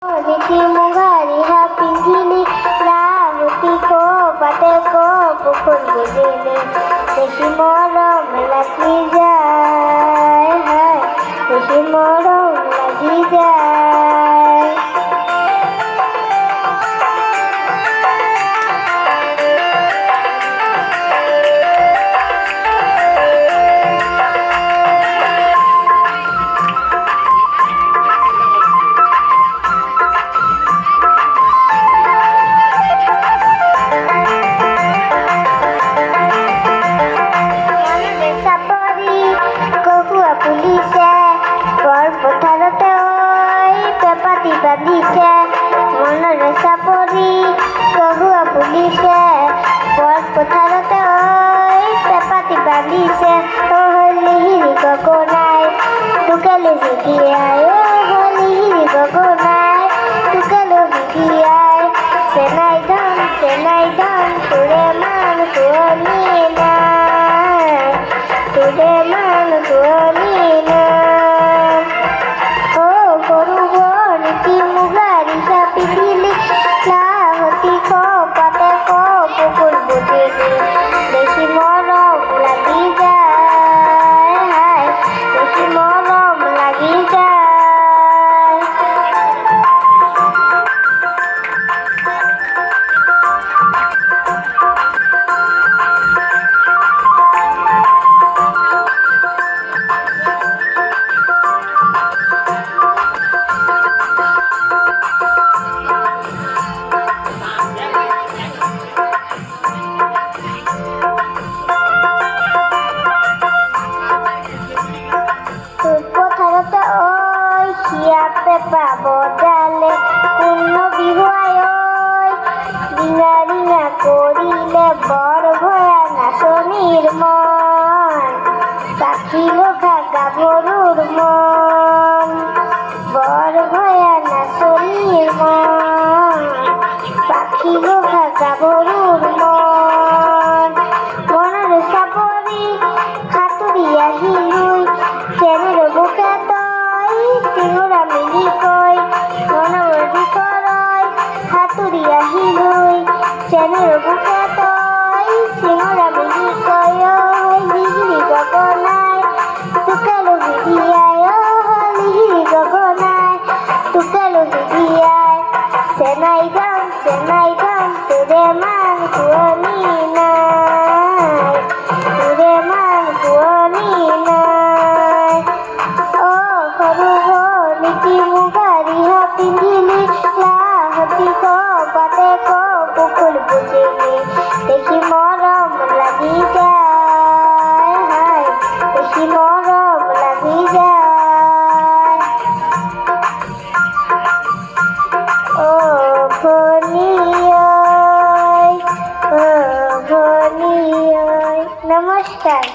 দেখি মুগারি পিঞ্জিলি রাহতি কো পাতে কো পুকুর বুঝিলি দেখি মরম লাগি যায় হায় দেখি মরম লাগি যায়। পুলিশে পর পথারতে ওই পেপাতি বাঁধিছে মনরে চাপৰি কহুৱা পুলিশে পর পথারতে ওই পেপাতি বাঁধিছে ও হলি হিৰি গগনাই তোকেলে ভিডিয়াই ও হলি হিৰি গগনাই তোকেলে ভিডিয়াই চেনাই ধন তোৰে মান শুৱনি নাই তোৰে মান শুৱনি পিঞ্জিলি লাহতি কো পাতে কো পুকুর বুঝিলি দেখি মরম লাগি যায় হায় দেখি মরম লাগি যায়। পথারতে ওই শিয়াতে পাবো জালে কোন বিহুয়াই ওই রিঙা রিঙা করিলে বড় ভয়া নাচনির মন পাখি লোকা গাভরুর মন বড় ভয়া নাচনির মন পাখি লোকা গাভরুর মন মনের চাপরি খাতুরিয়া হিলুই চেনের বুকে তই সিঙুরা মিলি কই মনবর্দি করই হাতুরিয়া হিলুই চেনের বুকে তই সিঙুরা মিলি কই হলি হিরি গগনাই তোকেলো ভিডিয়াই ও হলি হিরি গগনাই তোকেলো ভিডিয়াই চেনাই ধন তোরে মান শুৱনি নাই তোরে মান শুৱনি নাই। দেখি মুগারি পিঞ্জিলি লাহতি কো পাতে কো পুকুর বুঝিলি দেখি মরম লাগি যায় হায় দেখি মরম লাগি যায়। ও ভনিয়ই নমস্কার।